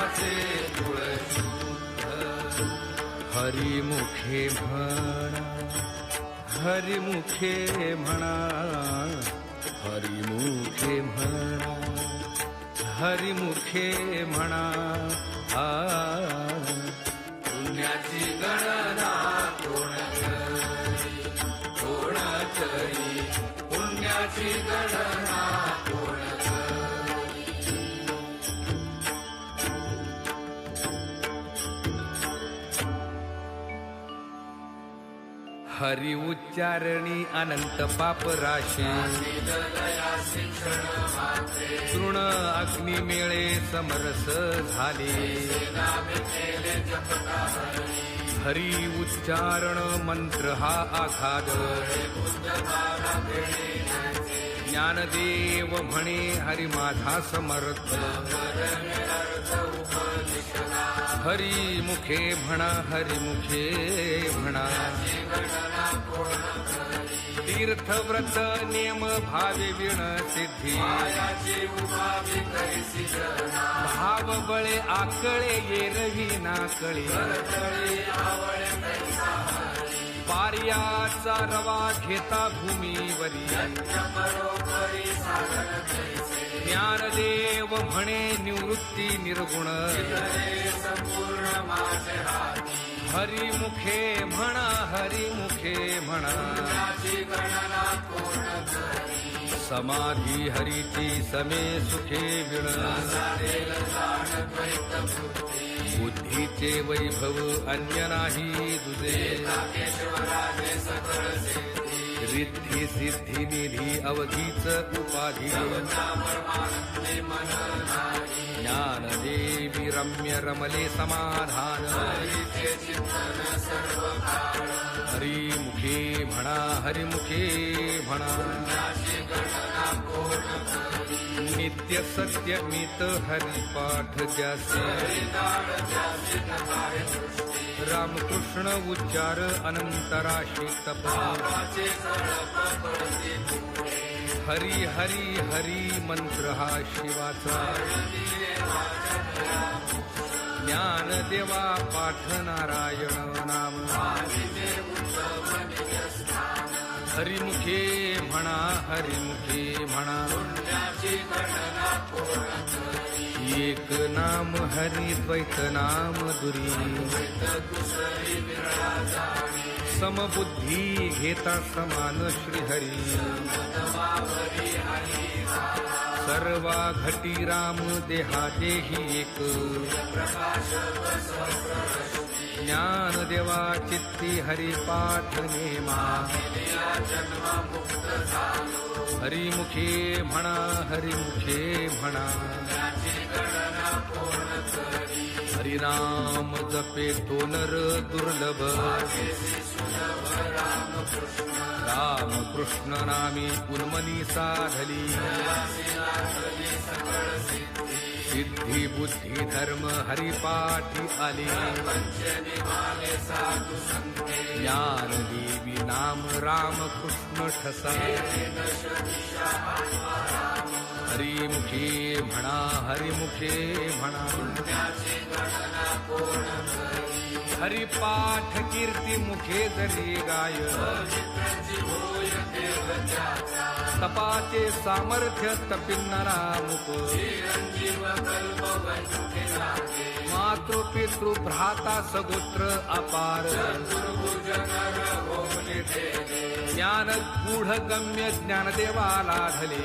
माझे तुळशी हरिमुखे म्हणा हरिमुखे म्हणा हरिमुखे म्हणा हरिमुखे म्हणा पुण्याची गणना कोण करी पुण्याची गणना कोण हरि उच्चारणी अनंत पाप राशी तृण अग्नी मेळे समरस झाले हरि उच्चारण मंत्र हा आघात ज्ञानदेव म्हणे हरि माझा समर्थ हरि मुखे म्हणा हरिमुखे म्हणा तीर्थव्रत नियम भावे विण सिद्धी भाव बळे आकळे येरवी नाकळे पार्याचा रवा घेता भूमीवरी ज्ञानदेव म्हणे निवृत्ती निर्गुण हरिमुखे म्हणा हरिमुखे म्हणा समाधी हरीची समे सुखे विण बुद्धीचे वैभव अन्य नाही दुजे रिद्धी सिद्धी निधी अवधीच उपाधी ज्ञानदेवी रम्य रमले समाधान हरिमुखे म्हणा हरिमुखे म्हणा नित्य सत्यमित हरिपाठ ज्यासे रामकृष्ण उच्चार अनंतराशी तप हरी हरी हरी मंत्र हा शिवाचा ज्ञानदेवा पाठ नारायण नाम हरिमुखे म्हणा हरिमुखे म्हणा एक नाम हरि द्वैत नाम दुरी समबुद्धी घेता समान श्रीहरी सर्वा घटी राम देहा देही एक ज्ञानदेवा चित्ती हरिपाठ नेमा हरिमुखे म्हणा हरिमुखे म्हणा हरिनाम जपे तो नर दुर्लभ रामकृष्ण नामी उन्मनी साधली सिद्धी बुद्धी धर्म हरिपाठी आली ज्ञान देवी नाम रामकृष्ण ठसा हरिमुखे म्हणा हरिमुखे म्हणा हरिपाठ कीर्ती मुखे जरी गाय तपाचे सामर्थ्य तपिन्नरा मुख मातृपितृ भ्राता सगोत्र अपार ज्ञान गूढ गम्य ज्ञानदेवाला धले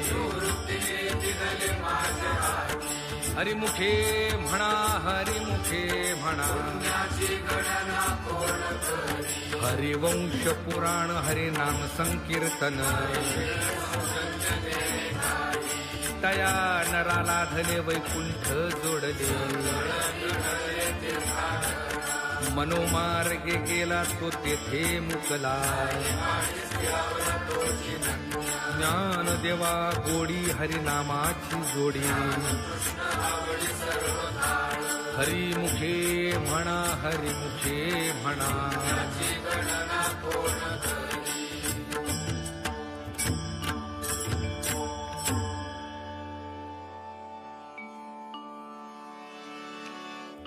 हरिमुखे म्हणा हरिमुखे म्हणा हरिवंश पुराण हरिनाम संकीर्तन तया नराला धले वैकुंठ जोडले मनोमार्गे गेला तो तेथे मुकला ज्ञानदेवा गोडी हरिनामाची जोडी हरिमुखे म्हणा हरिमुखे म्हणा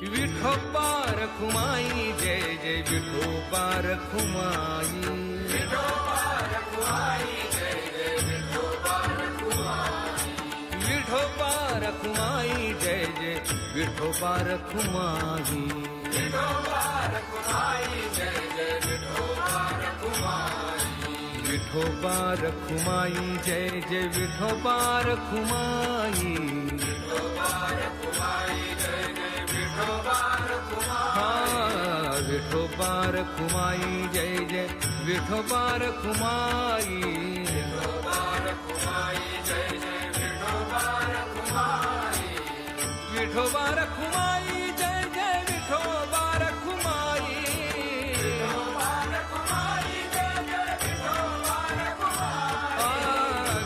विठोबा रखुमाई जय जय विठोबा रखुमाई विठोबा रखुमाई जय जय विठोबा रखुमाई विठोबा रखुमाई जय जय विठोबा रखुमाई विठोबा रखुमाई जय जय विठोबा रखुमाई विठोबा रखुमाई जय जय विठोबा रखुमाई विठोबा रखुमाई जय जय विठोबा रखुमाई विठोबा रखुमाई जय जय विठोबा रखुमाई विठोबा रखुमाई जय जय विठोबा रखुमाई विठोबा रखुमाई जय जय विठोबा रखुमाई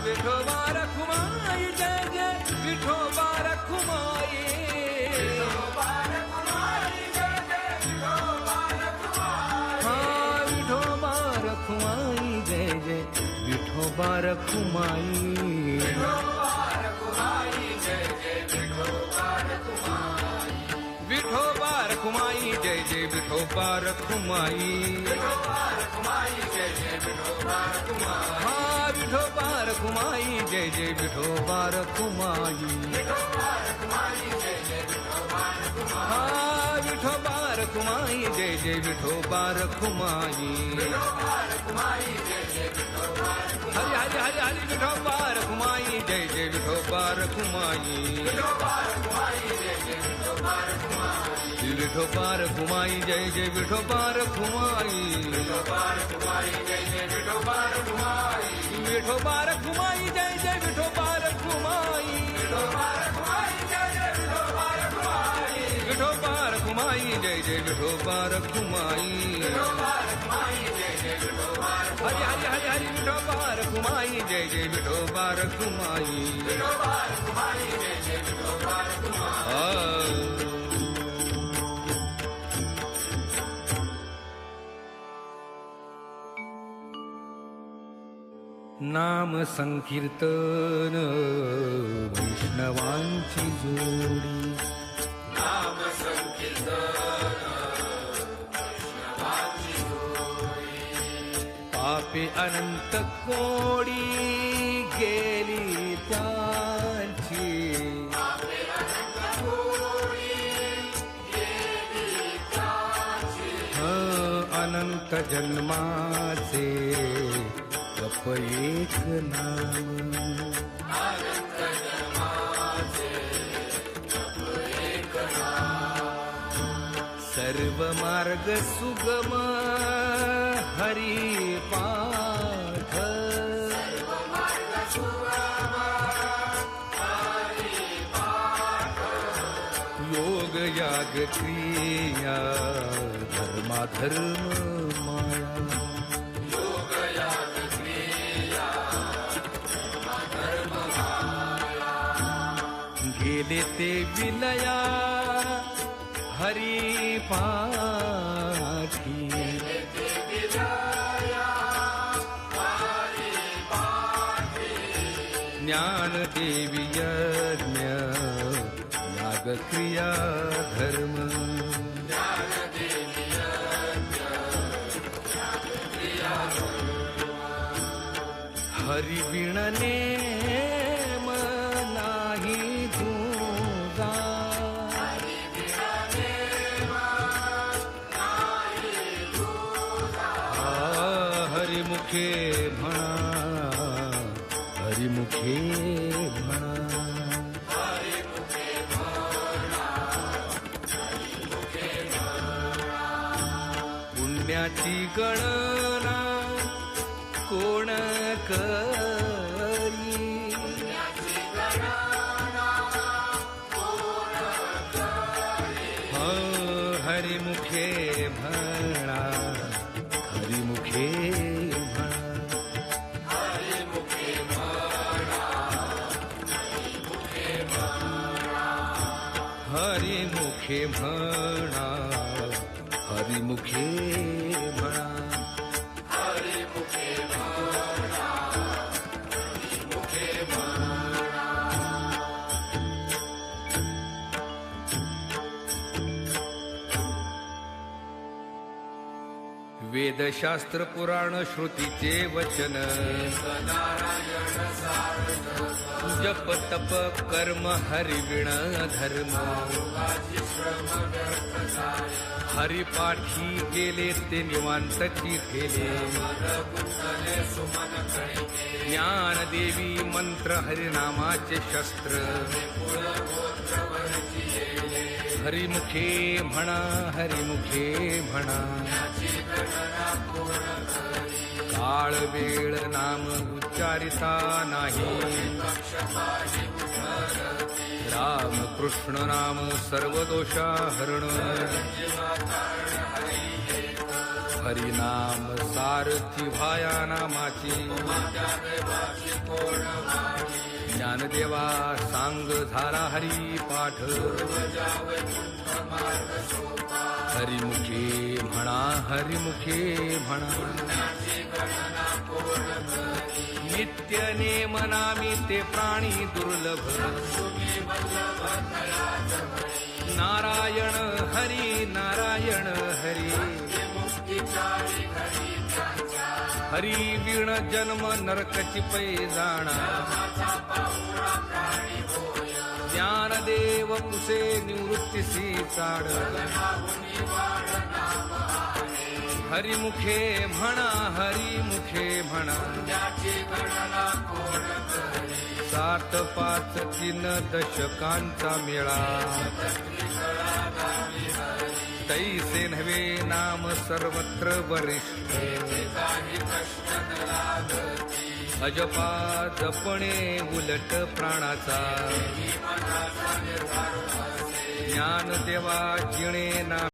विठोबा रखुमाई जय जय विठोबा रखुमाई विठोबा रखुमाई जय जय विठोबा रखुमाई विठोबा रखुमाई जय जय विठोबा रखुमाई विठोबा रखुमाई जय जय विठोबा रखुमाई विठोबा रखुमाई जय जय विठोबा रखुमाई विठोबा रखुमाई जय जय विठोबा रखुमाई विठोबा रखुमाई जय जय विठोबा रखुमाई हा विठोबा रखुमाई जय जय विठोबा रखुमाई विठोबा रखुमाई जय जय विठोबा रखुमाई हा विठोबा रखुमाई जय जय विठोबा रखुमाई विठोबा रखुमाई जय जय विठोबा रखुमाई हरि हरि हरि हरि विठोबा रखुमाई जय जय विठोबा रखुमाई विठोबा रखुमाई जय जय विठोबा रखुमाई विठोबा रखुमाई जय जय विठोबा रखुमाई विठोबा रखुमाई जय जय विठोबा रखुमाई विठोबा रखुमाई जय जय विठोबा रखुमाई विठोबा रखुमाई जय जय विठोबा रखुमाई विठोबा रखुमाई जय जय विठोबा रखुमाई विठोबा रखुमाई जय जय विठोबा हरि हरि हरि हरि विठोबा रखुमाई जय जय विठोबा रखुमाई विठोबा रखुमाई जय जय विठोबा रखुमाई नाम संकीर्तन वैष्णवांची जोडी नाम संकीर्तन वैष्णवांची जोडी पापे अनंत कोडी गेली त्यांची पापे अनंत कोडी गेली त्यांची अनंत जन्माचे जप एक नाम अनंत जन्माचे जप एक नाम सर्व मार्ग सुगम हरी पाठ सर्व मार्ग सुगम हरी पाठ योग याग क्रिया धर्माधर्म माया गेले ते विलया हरी पाठी ज्ञान देवी यज्ञ याग क्रिया धर्म हरि विणने नाही दूजा हरिमुखे म्हणा हरिमुखे म्हणा पुण्याची गणना कोण करी हरिमुखे म्हणा हरिमुखे हरिमुखे म्हणा हरिमुखे म्हणा वेदशास्त्र पुराण श्रुतीचे वचन जप तप कर्म हरिविण धर्म हरिपाठी गेले ते निवांतची ठेले ज्ञानदेवी मंत्र हरिनामाचे शस्त्र हरिमुखे म्हणा हरिमुखे म्हणा काळ वेळ नाम उच्चारिता नाही राम कृष्ण नाम सर्व दोषा हरण हरिनाम सारथी भाया नामाची ज्ञानदेवा सांग झाला हरी पाठ हरिमुखे म्हणा हरिमुखे म्हणा नित्य नेम नामी ते प्राणी दुर्लभ नारायण हरी नारायण हरी हरी विण जन्म नरकची पैजाणा ज्ञानदेव कुसे निवृत्तीसी चाड हरिमुखे म्हणा हरिमुखे म्हणा 7 5 3 दशकांचा मेळा तैसे नव्हे नाम सर्वत्र वरिष्ठ अजपा जपणे उलट प्राणाचा ज्ञानदेवा जिणे ना